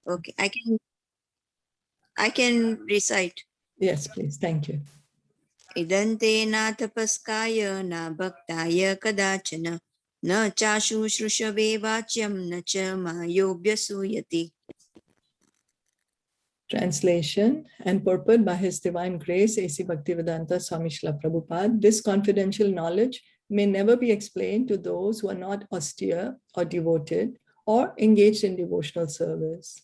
Okay, I can recite. Yes, please. Thank you. Idante na tapaskaya na bhaktaya kadachana na chashu shrushave vachyam na cha mayobhya suyati. Translation and purport by His Divine Grace, A.C. Bhaktivedanta Swami Srila Prabhupada. This confidential knowledge may never be explained to those who are not austere or devoted or engaged in devotional service,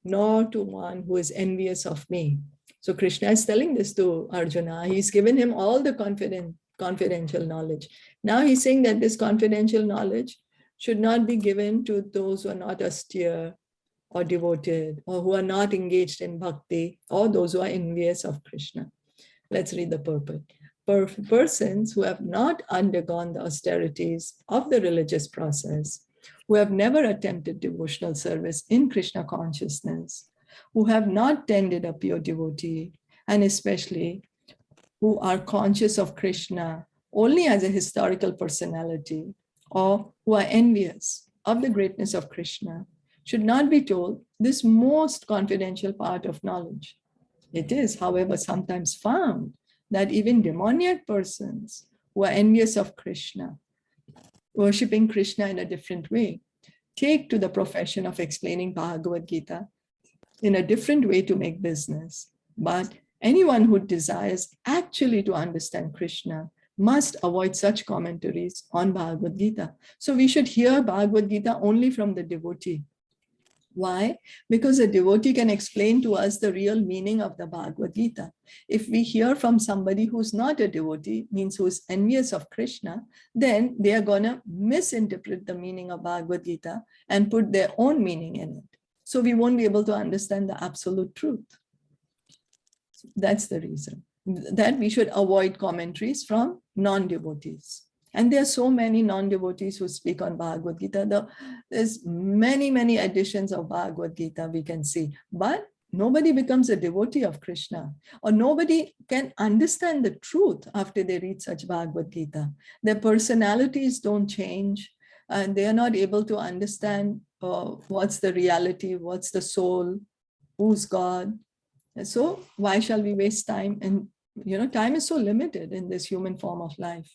nor to one who is envious of me. So Krishna is telling this to Arjuna. He's given him all the confidential knowledge. Now he's saying that this confidential knowledge should not be given to those who are not austere or devoted, or who are not engaged in bhakti, or those who are envious of Krishna. Let's read the purport. Persons who have not undergone the austerities of the religious process, who have never attempted devotional service in Krishna consciousness, who have not tended a pure devotee, and especially who are conscious of Krishna only as a historical personality, or who are envious of the greatness of Krishna, should not be told this most confidential part of knowledge. It is, however, sometimes found that even demoniac persons who are envious of Krishna, worshipping Krishna in a different way, take to the profession of explaining Bhagavad Gita in a different way to make business. But anyone who desires actually to understand Krishna must avoid such commentaries on Bhagavad Gita. So we should hear Bhagavad Gita only from the devotee. Why? Because a devotee can explain to us the real meaning of the Bhagavad Gita. If we hear from somebody who's not a devotee, means who's envious of Krishna, then they are going to misinterpret the meaning of Bhagavad Gita and put their own meaning in it. So we won't be able to understand the absolute truth. That's the reason that we should avoid commentaries from non-devotees. And there are so many non-devotees who speak on Bhagavad Gita. There's many editions of Bhagavad Gita we can see, but nobody becomes a devotee of Krishna, or nobody can understand the truth after they read such Bhagavad Gita. Their personalities don't change, and they are not able to understand what's the reality, what's the soul, who's God. And so why shall we waste time? And time is so limited in this human form of life.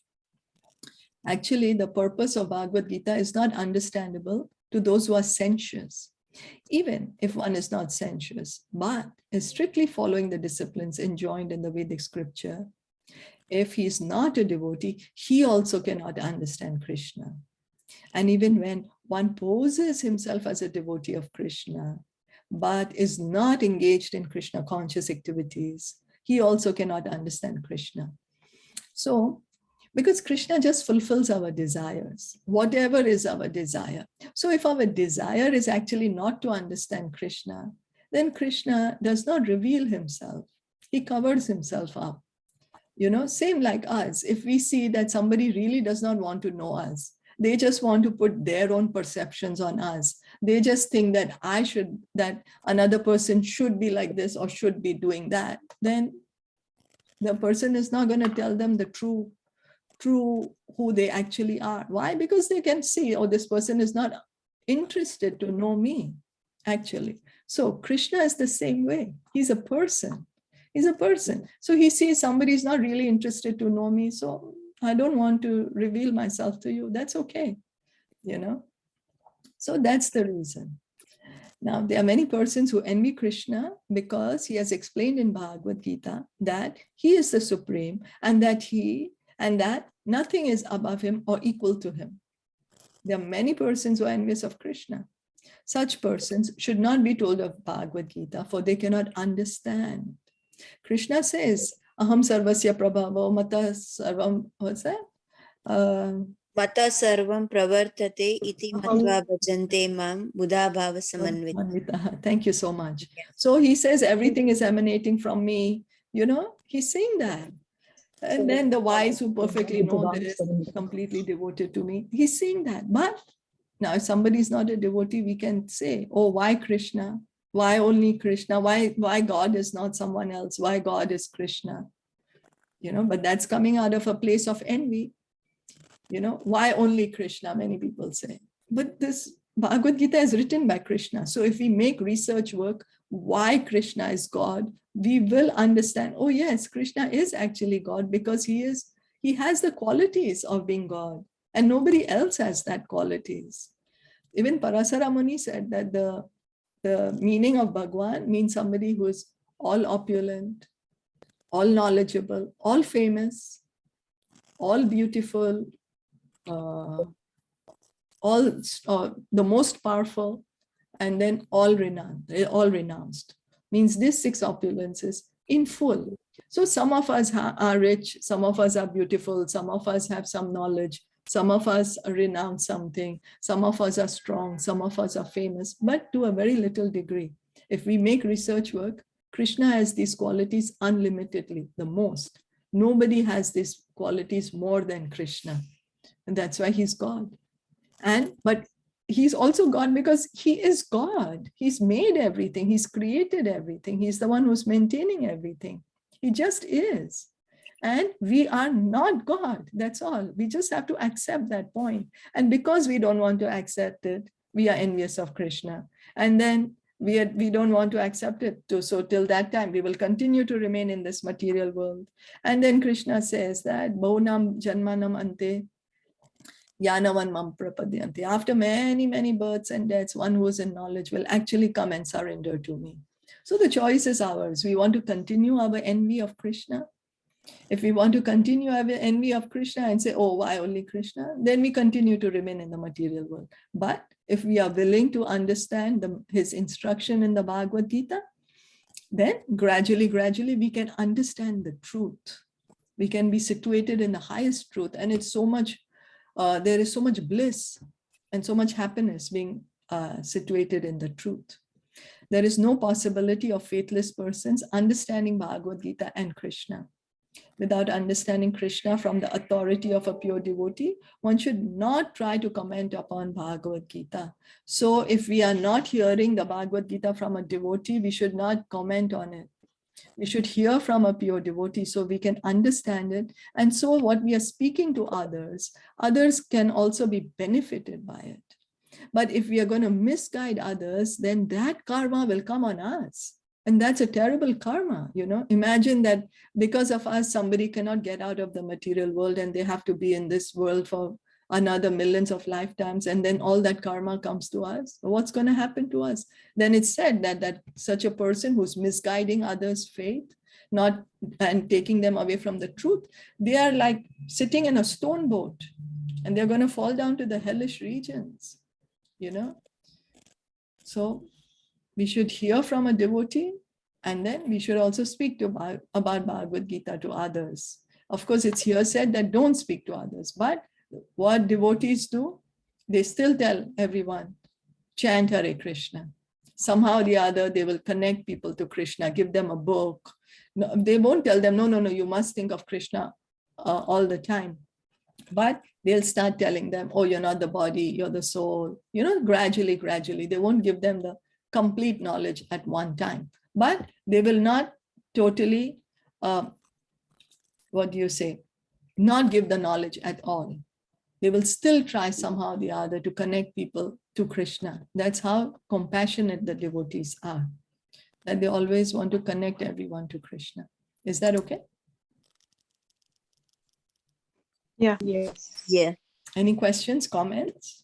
Actually, the purpose of Bhagavad Gita is not understandable to those who are sensuous, even if one is not sensuous, but is strictly following the disciplines enjoined in the Vedic scripture. If he is not a devotee, he also cannot understand Krishna. And even when one poses himself as a devotee of Krishna, but is not engaged in Krishna conscious activities, he also cannot understand Krishna. So, because Krishna just fulfills our desires, whatever is our desire. So if our desire is actually not to understand Krishna, then Krishna does not reveal himself. He covers himself up. Same like us. If we see that somebody really does not want to know us, they just want to put their own perceptions on us. They just think that that another person should be like this or should be doing that. Then the person is not going to tell them the true who they actually are. Why? Because they can see, oh, this person is not interested to know me, actually. So Krishna is the same way. He's a person. He's a person. So he sees somebody is not really interested to know me. So I don't want to reveal myself to you. That's okay. So that's the reason. Now, there are many persons who envy Krishna because he has explained in Bhagavad Gita that he is the supreme and that nothing is above him or equal to him. There are many persons who are envious of Krishna. Such persons should not be told of Bhagavad Gita, for they cannot understand. Krishna says, Aham sarvasya prabhavo mata sarvam, what's that? Mata sarvam pravartate iti matva bhajante mam buddha bhava samanvita. Thank you so much. So he says everything is emanating from me. He's saying that. And then the wise who perfectly know this, completely devoted to me, he's saying that. But now if somebody is not a devotee, we can say, oh, why Krishna? Why only Krishna? Why God is not someone else? Why God is Krishna? But that's coming out of a place of envy. Why only Krishna? Many people say. But this Bhagavad Gita is written by Krishna. So if we make research work, why Krishna is God, we will understand, oh yes, Krishna is actually God because he has the qualities of being God and nobody else has that qualities. Even Parasara Muni said that the meaning of Bhagwan means somebody who is all opulent, all knowledgeable, all famous, all beautiful, all the most powerful, and then all renounced. Means these 6 opulences in full. So some of us are rich, some of us are beautiful, some of us have some knowledge, some of us renounce something, some of us are strong, some of us are famous, but to a very little degree. If we make research work, Krishna has these qualities unlimitedly, the most. Nobody has these qualities more than Krishna. And that's why he's God. But he's also God because he is God. He's made everything. He's created everything. He's the one who's maintaining everything. He just is. And we are not God. That's all. We just have to accept that point. And because we don't want to accept it, we are envious of Krishna. And then we don't want to accept it too. So till that time, we will continue to remain in this material world. And then Krishna says that Bhaunam Janmanam Ante Yanavan Mam Prapadyanti. After many, many births and deaths, one who is in knowledge will actually come and surrender to me. So the choice is ours. We want to continue our envy of Krishna. If we want to continue our envy of Krishna and say, oh, why only Krishna? Then we continue to remain in the material world. But if we are willing to understand his instruction in the Bhagavad Gita, then gradually, we can understand the truth. We can be situated in the highest truth. And it's so much, there is so much bliss and so much happiness being situated in the truth. There is no possibility of faithless persons understanding Bhagavad Gita and Krishna. Without understanding Krishna from the authority of a pure devotee, one should not try to comment upon Bhagavad Gita. So if we are not hearing the Bhagavad Gita from a devotee, we should not comment on it. We should hear from a pure devotee so we can understand it. And so what we are speaking to others can also be benefited by it. But if we are going to misguide others, then that karma will come on us. And that's a terrible karma, you know. Imagine that because of us, somebody cannot get out of the material world and they have to be in this world for another millions of lifetimes. And then all that karma comes to us. What's going to happen to us? Then it's said that such a person who's misguiding others' faith, and taking them away from the truth, they are like sitting in a stone boat and they're going to fall down to the hellish regions, you know. So we should hear from a devotee, and then we should also speak about Bhagavad Gita to others. Of course, it's here said that don't speak to others, but what devotees do, they still tell everyone, chant Hare Krishna. Somehow or the other, they will connect people to Krishna, give them a book. No, they won't tell them, no, you must think of Krishna all the time. But they'll start telling them, oh, you're not the body, you're the soul. You know, gradually, they won't give them the complete knowledge at one time, but they will not totally, not give the knowledge at all. They will still try somehow or the other to connect people to Krishna. That's how compassionate the devotees are, that they always want to connect everyone to Krishna. Is that okay? Yeah. Yes. Yeah. Any questions, comments?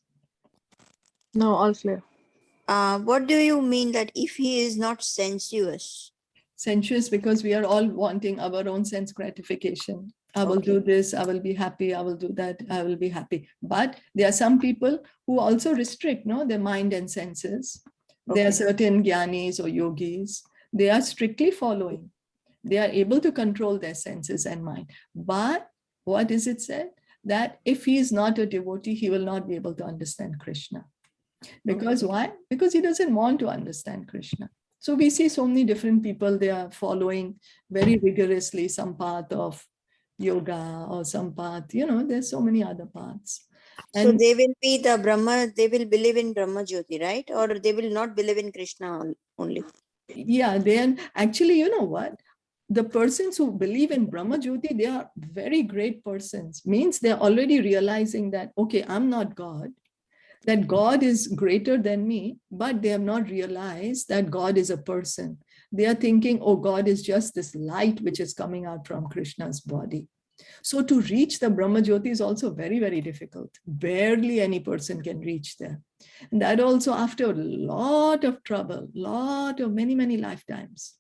No, all clear. What do you mean that if he is not sensuous? Sensuous because we are all wanting our own sense gratification. I will do this, I will be happy, I will do that, I will be happy. But there are some people who also restrict their mind and senses. There are certain jnanis or yogis. They are strictly following. They are able to control their senses and mind. But what is it said? That if he is not a devotee, he will not be able to understand Krishna. Because why? Because he doesn't want to understand Krishna. So we see so many different people, they are following very rigorously some path of yoga or some path, there's so many other paths. And so they will be the Brahma, they will believe in Brahma Jyoti, right? Or they will not believe in Krishna only? Yeah, then actually, you know what? The persons who believe in Brahma Jyoti, they are very great persons. Means they're already realizing that, okay, I'm not God. that God is greater than me, but they have not realized that God is a person. They are thinking, oh, God is just this light which is coming out from Krishna's body. So to reach the Brahma Jyoti is also very, very difficult. Barely any person can reach there. And that also after a lot of trouble, many, many lifetimes.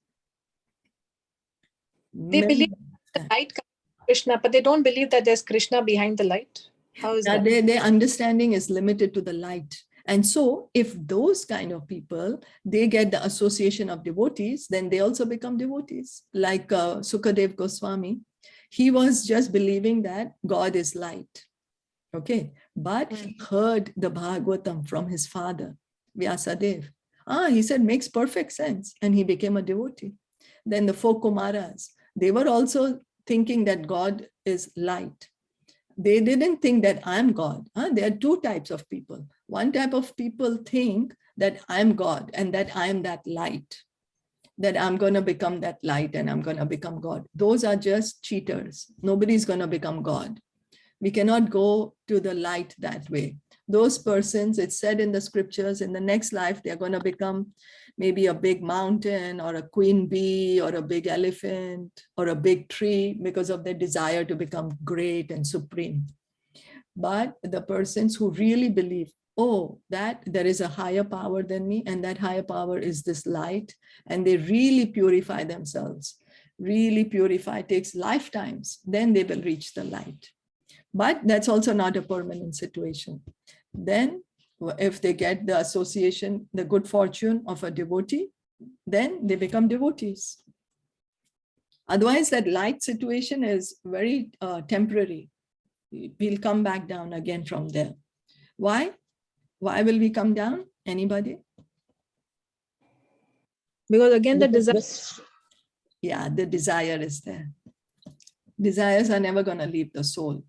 They Many believe the lifetimes. light comes from Krishna, but they don't believe that there's Krishna behind the light. How is that? Their understanding is limited to the light. And so if those kind of people, they get the association of devotees, then they also become devotees. Like Sukadev Goswami, he was just believing that God is light. Okay, but he heard the Bhagavatam from his father, Vyasadev. He said, makes perfect sense. And he became a devotee. Then the four Kumaras, they were also thinking that God is light. They didn't think that I'm God. There are two types of people. One type of people think that I'm God and that I'm that light, that I'm going to become that light and I'm going to become God. Those are just cheaters. Nobody's going to become God. We cannot go to the light that way. Those persons, it's said in the scriptures, in the next life, they're going to become maybe a big mountain or a queen bee or a big elephant or a big tree because of their desire to become great and supreme. But the persons who really believe, oh, that there is a higher power than me, and that higher power is this light, and they really purify themselves, really purify, takes lifetimes, then they will reach the light. But that's also not a permanent situation. Then if they get the association, the good fortune of a devotee, then they become devotees. Otherwise, that light situation is very temporary. We'll come back down again from there. Why? Why will we come down? Anybody? Because again, the desire. Yeah, the desire is there. Desires are never going to leave the soul,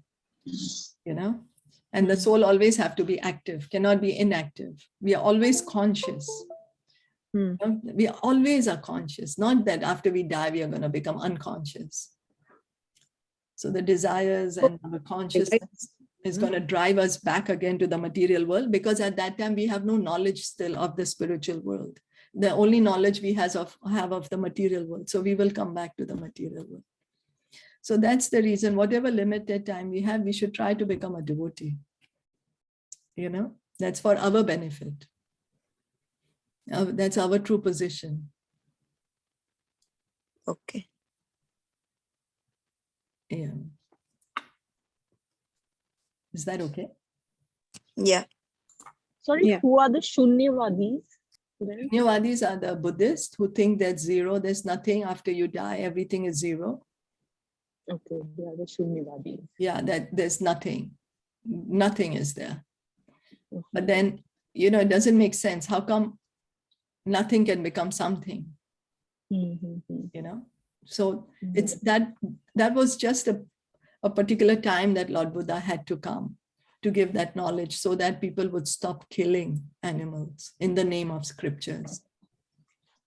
you know? And the soul always have to be active, cannot be inactive. We are always conscious. We always are conscious, not that after we die, we are going to become unconscious. So the desires and our consciousness is going to drive us back again to the material world, because at that time we have no knowledge still of the spiritual world. The only knowledge we have of the material world. So we will come back to the material world. So that's the reason, whatever limited time we have, we should try to become a devotee. You know, that's for our benefit. That's our true position. Okay. Yeah. Is that okay? Yeah. Sorry, Yeah. who are the Shunyavadis? then? Shunyavadis are the Buddhists who think that zero, there's nothing after you die, everything is zero. Okay, they are the Shunyavadis. Yeah, that there's nothing. Nothing is there. Okay. But then, you know, it doesn't make sense. How come nothing can become something? You know? So it's that was just a particular time that Lord Buddha had to come to give that knowledge so that people would stop killing animals in the name of scriptures.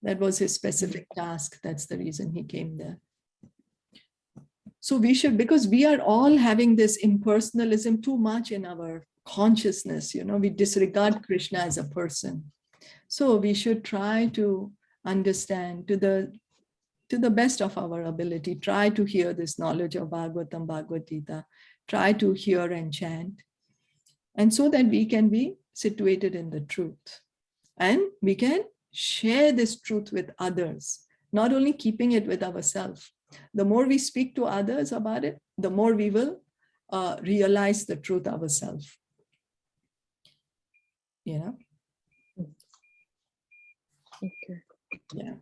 That was his specific task. That's the reason he came there. So we should, because we are all having this impersonalism too much in our consciousness, you know, we disregard Krishna as a person. So we should try to understand to the best of our ability, try to hear this knowledge of Bhagavatam, Bhagavad Gita, try to hear and chant, and so that we can be situated in the truth. And we can share this truth with others, not only keeping it with ourselves. The more we speak to others about it, the more we will realize the truth ourselves. You know? Okay. Yeah.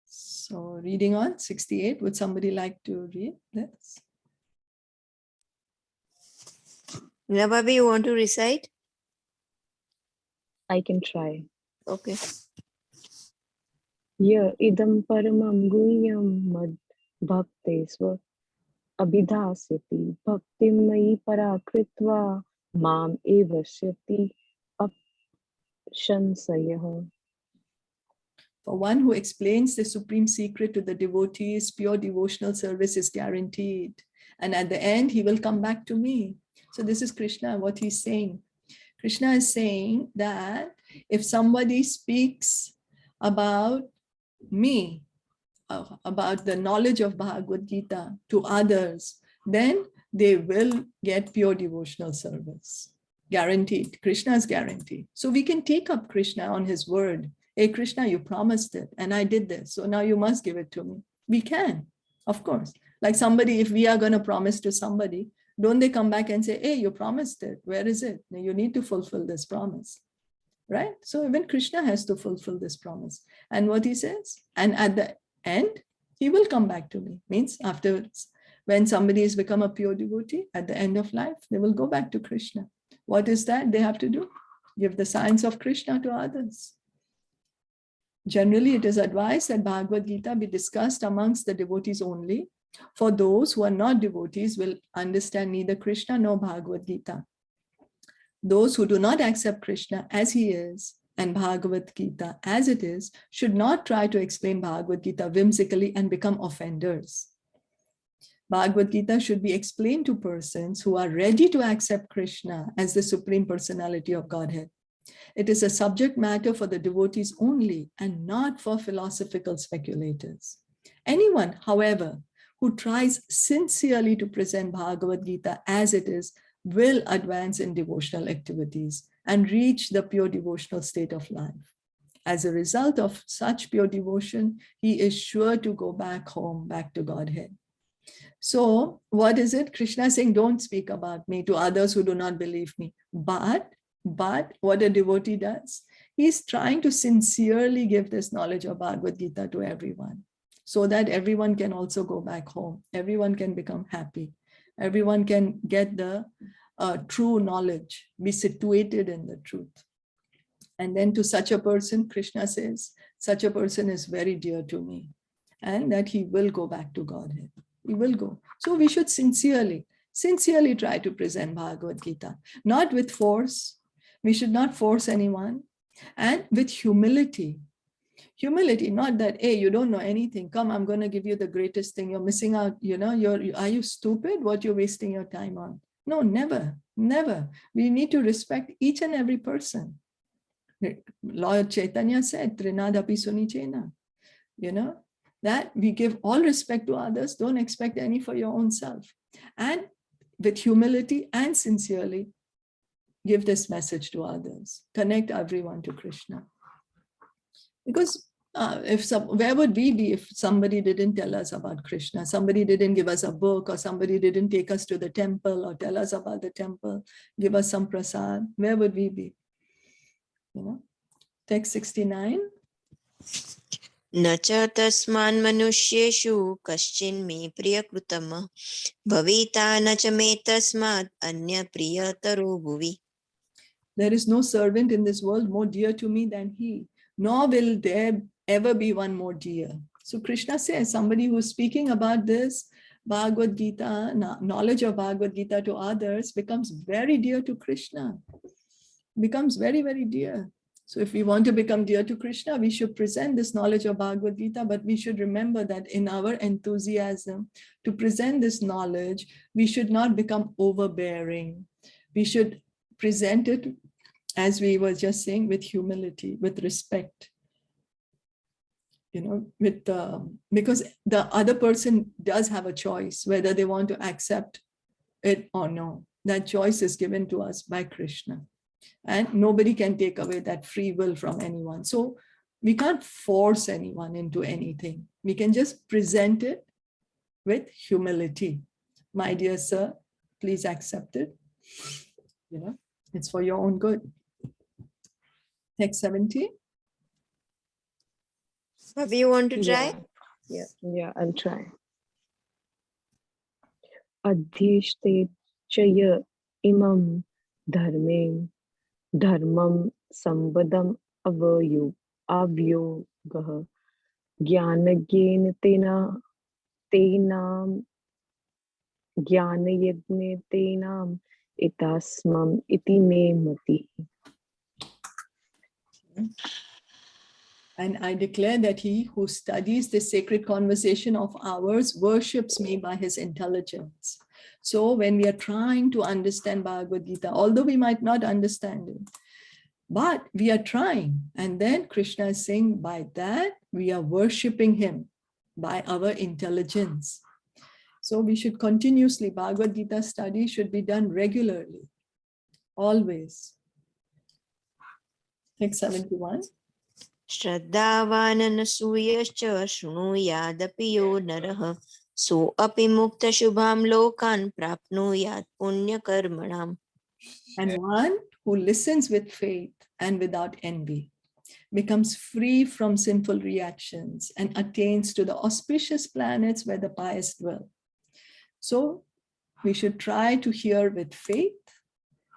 So reading on 68, would somebody like to read this? Navabi, you want to recite? I can try. Okay. Ya idam paramam guhyam mad bhakte swa abhidhasyati bhaktim mayi parakritva mam evashyati apshansayah. For one who explains the supreme secret to the devotees, pure devotional service is guaranteed, And at the end, he will come back to me. So this is Krishna, what he's saying. Krishna is saying that if somebody speaks about me, about the knowledge of Bhagavad Gita to others, then they will get pure devotional service. Guaranteed. Krishna is guaranteed. So we can take up Krishna on his word. Hey, Krishna, you promised it and I did this. So now you must give it to me. We can, of course. Like somebody, if we are going to promise to somebody, don't they come back and say, hey, you promised it. Where is it? You need to fulfill this promise. Right? So even Krishna has to fulfill this promise. And what he says, and at the end, he will come back to me. Means afterwards, when somebody has become a pure devotee, at the end of life, they will go back to Krishna. What is that they have to do? Give the signs of Krishna to others. Generally, it is advised that Bhagavad Gita be discussed amongst the devotees only. For those who are not devotees will understand neither Krishna nor Bhagavad Gita. Those who do not accept Krishna as he is and Bhagavad Gita as it is should not try to explain Bhagavad Gita whimsically and become offenders. Bhagavad Gita should be explained to persons who are ready to accept Krishna as the Supreme Personality of Godhead. It is a subject matter for the devotees only and not for philosophical speculators. Anyone, however, who tries sincerely to present Bhagavad Gita as it is will advance in devotional activities and reach the pure devotional state of life. As a result of such pure devotion, he is sure to go back home, back to Godhead. So what is it? Krishna is saying, don't speak about me to others who do not believe me. But what a devotee does, he's trying to sincerely give this knowledge of Bhagavad Gita to everyone so that everyone can also go back home. Everyone can become happy. Everyone can get the true knowledge, be situated in the truth. And then to such a person, Krishna says, such a person is very dear to me and that he will go back to Godhead. He will go. So we should sincerely try to present Bhagavad Gita, not with force. We should not force anyone, and with humility. Humility, not that, hey, you don't know anything. Come, I'm going to give you the greatest thing. You're missing out. Are you stupid? What you're wasting your time on? No, never, never. We need to respect each and every person. Lord Chaitanya said, Trinadapi Sunichena. That we give all respect to others. Don't expect any for your own self. And with humility and sincerely, give this message to others. Connect everyone to Krishna. Because where would we be if somebody didn't tell us about Krishna? Somebody didn't give us a book, or somebody didn't take us to the temple or tell us about the temple, give us some prasad. Where would we be? Text 69. न च तस्मान् मनुष्येषु कश्चिन् मे प्रियकृतम् भविता न च मे तस्मात् अन्य प्रियतरो भुवि. There is no servant in this world more dear to me than he, nor will there ever be one more dear. So Krishna says, somebody who's speaking about this Bhagavad Gita, knowledge of Bhagavad Gita to others becomes very dear to Krishna, becomes very, very dear. So if we want to become dear to Krishna, we should present this knowledge of Bhagavad Gita, but we should remember that in our enthusiasm to present this knowledge, we should not become overbearing. We should present it, as we were just saying, with humility, with respect. Because the other person does have a choice whether they want to accept it or no. That choice is given to us by Krishna. And nobody can take away that free will from anyone. So we can't force anyone into anything. We can just present it with humility. My dear sir, please accept it. It's for your own good. Text 70. Have you want to try? Yeah, I'll try. Adhishte chaya imam dharmem dharmam sambadam avyogah jnanagyen tenam jnanayadne tenam itasmam iti me mati. And I declare that he who studies this sacred conversation of ours worships me by his intelligence. So when we are trying to understand Bhagavad Gita, although we might not understand it, but we are trying. And then Krishna is saying, by that, we are worshipping him by our intelligence. So we should continuously, Bhagavad Gita study should be done regularly, always. Take 71. श्रद्धावाननसूयश्च शृणुयादपि यो नरः सोऽपि मुक्तशुभां लोकान् प्राप्नुयात् पुण्यकर्मणाम्. And one who listens with faith and without envy becomes free from sinful reactions and attains to the auspicious planets where the pious dwell. So we should try to hear with faith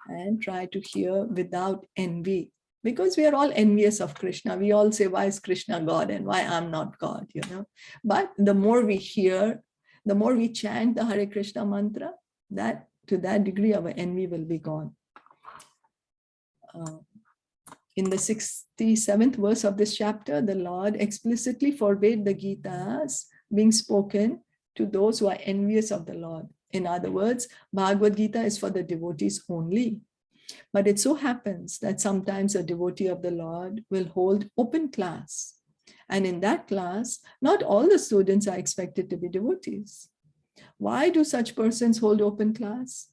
and try to hear without envy, because we are all envious of Krishna. We all say, why is Krishna God and why I'm not God, you know? But the more we hear, the more we chant the Hare Krishna mantra, that to that degree our envy will be gone. In the 67th verse of this chapter, the Lord explicitly forbade the Gitas being spoken to those who are envious of the Lord. In other words, Bhagavad Gita is for the devotees only. But it so happens that sometimes a devotee of the Lord will hold open class. And in that class, not all the students are expected to be devotees. Why do such persons hold open class?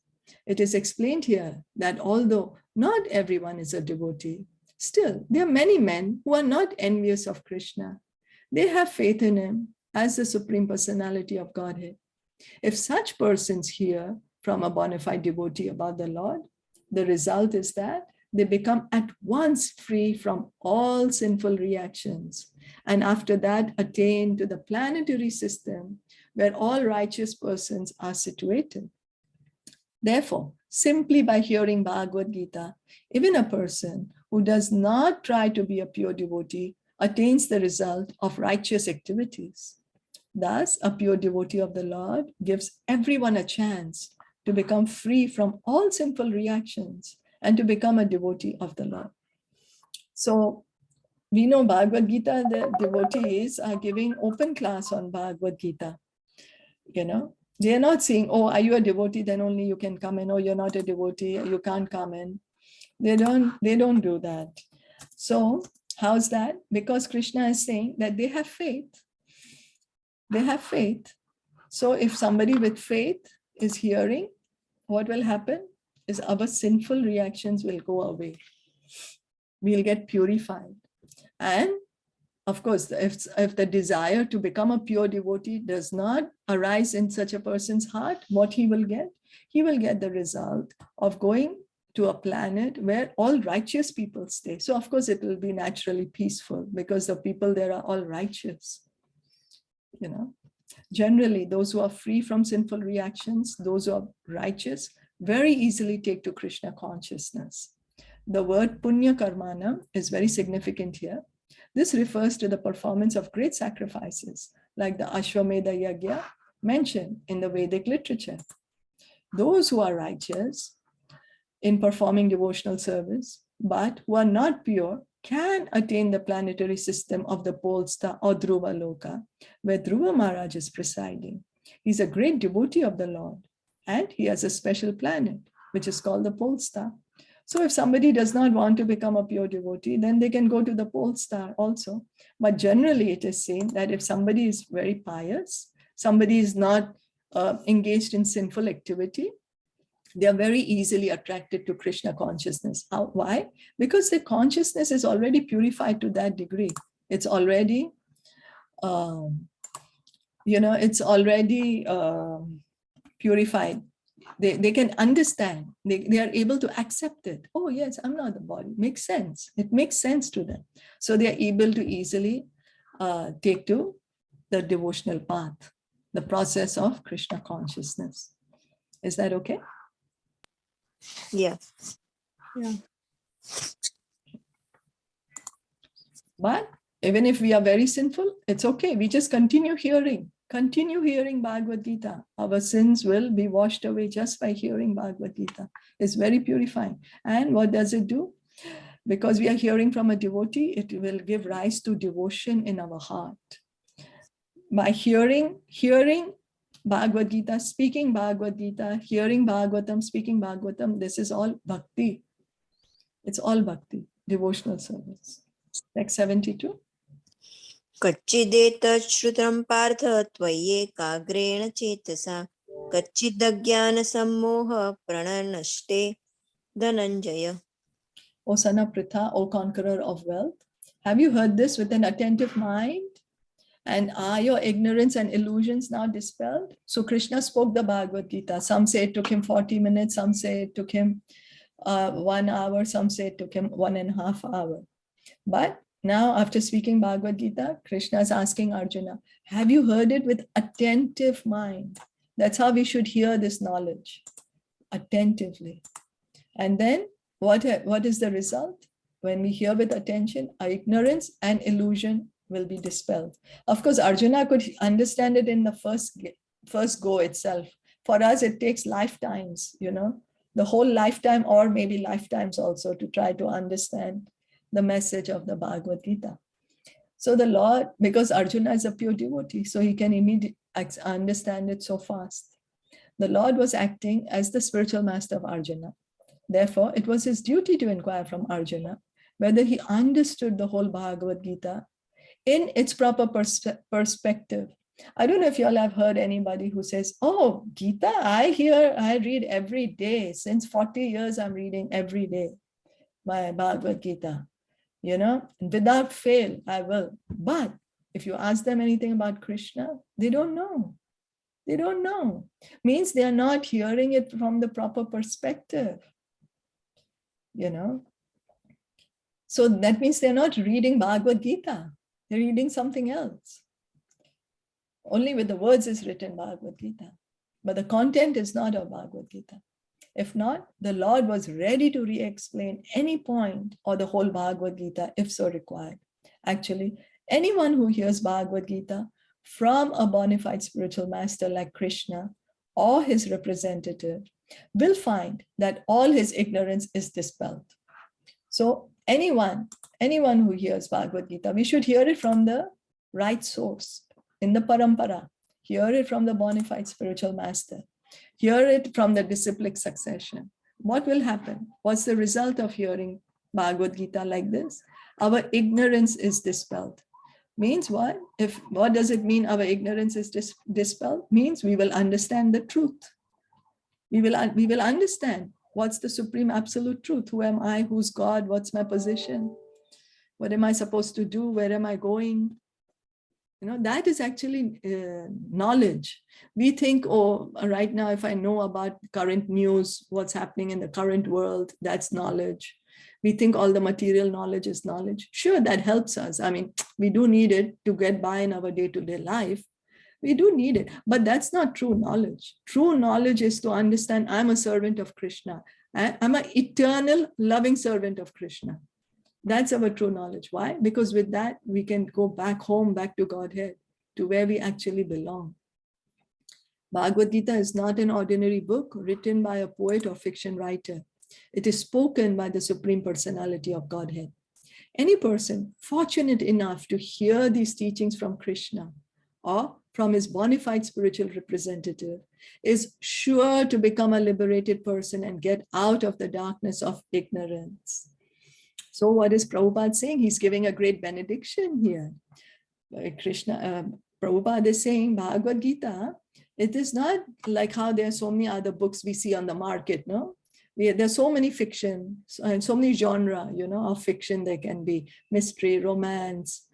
It is explained here that although not everyone is a devotee, still there are many men who are not envious of Krishna. They have faith in him as the Supreme Personality of Godhead. If such persons hear from a bona fide devotee about the Lord, the result is that they become at once free from all sinful reactions, and after that attain to the planetary system where all righteous persons are situated. Therefore, simply by hearing Bhagavad Gita, even a person who does not try to be a pure devotee attains the result of righteous activities. Thus, a pure devotee of the Lord gives everyone a chance to become free from all sinful reactions and to become a devotee of the Lord. So we know Bhagavad Gita, the devotees are giving open class on Bhagavad Gita. You know, they are not saying, oh, are you a devotee? Then only you can come in. Oh, you're not a devotee, you can't come in. They don't do that. So how's that? Because Krishna is saying that they have faith. They have faith. So if somebody with faith is hearing, what will happen is our sinful reactions will go away. We'll get purified. And of course, if the desire to become a pure devotee does not arise in such a person's heart, what he will get? He will get the result of going to a planet where all righteous people stay. So of course, it will be naturally peaceful because the people there are all righteous. You know, generally, those who are free from sinful reactions, those who are righteous, very easily take to Krishna consciousness. The word punya karmana is very significant here. This refers to the performance of great sacrifices, like the Ashwamedha Yagya mentioned in the Vedic literature. Those who are righteous in performing devotional service, but who are not pure, can attain the planetary system of the pole star or Dhruva Loka, where Dhruva Maharaj is presiding. He's a great devotee of the Lord, and he has a special planet, which is called the pole star. So if somebody does not want to become a pure devotee, then they can go to the pole star also. But generally it is seen that if somebody is very pious, somebody is not engaged in sinful activity, they are very easily attracted to Krishna consciousness. How? Why? Because their consciousness is already purified to that degree. It's already, it's already purified. They can understand. They are able to accept it. Oh yes, I'm not the body. Makes sense. It makes sense to them. So they are able to easily take to the devotional path, the process of Krishna consciousness. Is that okay? Yeah. But even if we are very sinful, it's okay. We just continue hearing Bhagavad Gita. Our sins will be washed away just by hearing Bhagavad Gita. It's very purifying. And what does it do? Because we are hearing from a devotee, it will give rise to devotion in our heart. By hearing Bhagavad Gita, speaking Bhagavad Gita, hearing Bhagavatam, speaking Bhagavatam, this is all bhakti. It's all bhakti, devotional service. Next 72. कच्चिदेतत् श्रुतं पार्थ त्वय्येकाग्रेण चेतसा कच्चिदज्ञानसम्मोह प्रणनष्टे Dhananjay. O son of Pritha, O conqueror of wealth, have you heard this with an attentive mind? And are your ignorance and illusions now dispelled? So Krishna spoke the Bhagavad Gita. Some say it took him 40 minutes, some say it took him 1 hour, some say it took him 1.5 hours. But now, after speaking Bhagavad Gita, Krishna is asking Arjuna, have you heard it with attentive mind? That's how we should hear this knowledge, attentively. And then what is the result? When we hear with attention, our ignorance and illusion will be dispelled. Of course, Arjuna could understand it in the first go itself. For us, it takes lifetimes, the whole lifetime or maybe lifetimes also to try to understand the message of the Bhagavad Gita. So the Lord, because Arjuna is a pure devotee, so he can immediately understand it so fast. The Lord was acting as the spiritual master of Arjuna. Therefore, it was his duty to inquire from Arjuna whether he understood the whole Bhagavad Gita in its proper perspective. I don't know if you all have heard anybody who says, oh, Gita, I read every day. Since 40 years, I'm reading every day my Bhagavad Gita. Without fail, I will. But if you ask them anything about Krishna, they don't know. They don't know. Means they are not hearing it from the proper perspective. So that means they're not reading Bhagavad Gita. They're reading something else. Only with the words is written Bhagavad Gita. But the content is not of Bhagavad Gita. If not, the Lord was ready to re-explain any point or the whole Bhagavad Gita if so required. Actually, anyone who hears Bhagavad Gita from a bona fide spiritual master like Krishna or his representative will find that all his ignorance is dispelled. So anyone who hears Bhagavad Gita, we should hear it from the right source, in the parampara, hear it from the bona fide spiritual master. Hear it from the disciplic succession. What will happen? What's the result of hearing Bhagavad Gita like this? Our ignorance is dispelled. Means what? What does it mean our ignorance is dispelled? Means we will understand the truth. We will understand what's the supreme absolute truth. Who am I? Who's God? What's my position? What am I supposed to do? Where am I going? That is actually knowledge. We think, oh, right now, if I know about current news, what's happening in the current world, that's knowledge. We think all the material knowledge is knowledge. Sure, that helps us. I mean, we do need it to get by in our day-to-day life. We do need it, but that's not true knowledge. True knowledge is to understand I'm a servant of Krishna. I'm an eternal loving servant of Krishna. That's our true knowledge. Why? Because with that, we can go back home, back to Godhead, to where we actually belong. Bhagavad Gita is not an ordinary book written by a poet or fiction writer. It is spoken by the Supreme Personality of Godhead. Any person fortunate enough to hear these teachings from Krishna or from his bona fide spiritual representative is sure to become a liberated person and get out of the darkness of ignorance. So what is Prabhupada saying? He's giving a great benediction here. Prabhupada is saying Bhagavad Gita, it is not like how there are so many other books we see on the market, no? There's so many fiction and so many genre, of fiction. There can be mystery, romance,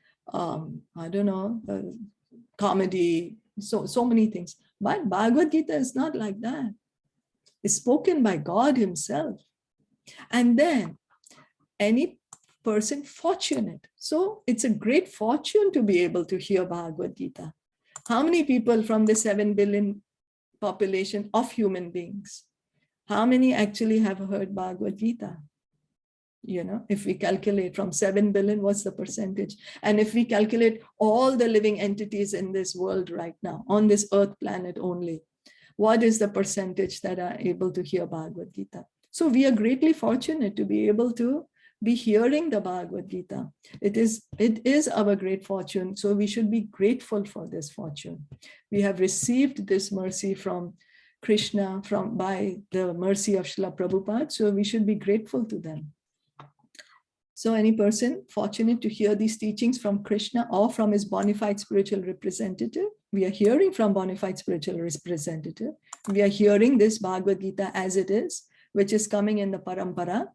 comedy, so many things. But Bhagavad Gita is not like that. It's spoken by God himself. And then any person fortunate. So it's a great fortune to be able to hear Bhagavad Gita. How many people from the 7 billion population of human beings, how many actually have heard Bhagavad Gita? If we calculate from 7 billion, what's the percentage? And if we calculate all the living entities in this world right now, on this earth planet only, what is the percentage that are able to hear Bhagavad Gita? So we are greatly fortunate to be able to be hearing the Bhagavad Gita. It is our great fortune. So we should be grateful for this fortune. We have received this mercy from Krishna by the mercy of Srila Prabhupada. So we should be grateful to them. So any person fortunate to hear these teachings from Krishna or from his bona fide spiritual representative, we are hearing from bona fide spiritual representative. We are hearing this Bhagavad Gita as it is, which is coming in the parampara,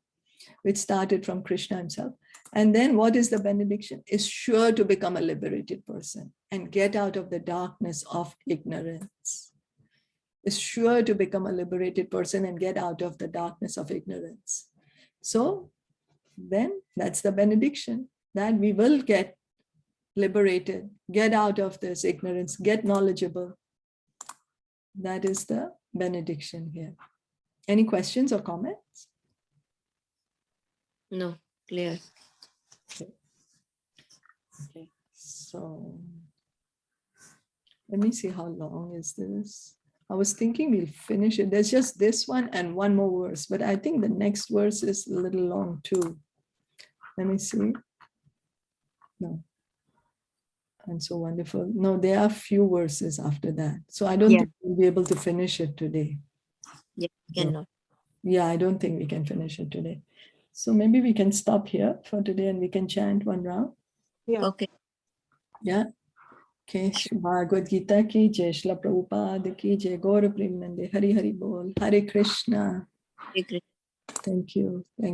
which started from Krishna himself. And then what is the benediction? Is sure to become a liberated person and get out of the darkness of ignorance. Is sure to become a liberated person and get out of the darkness of ignorance. So then that's the benediction, that we will get liberated, get out of this ignorance, get knowledgeable. That is the benediction here. Any questions or comments? No, clear. Okay. So let me see how long is this. I was thinking we'll finish it. There's just this one and one more verse, but I think the next verse is a little long too. Let me see. No. And so wonderful. No, there are few verses after that. So I don't Yeah. think we'll be able to finish it today. Yeah, cannot. Yeah, I don't think we can finish it today. So maybe we can stop here for today and we can chant one round. Yeah. Okay. Yeah. Okay. Bhagavad Gita ki jai, Srila Prabhupada ki jai, Gaura Premanande, Hari Hari Bol, Hare Krishna. Hare Krishna. Thank you. Thank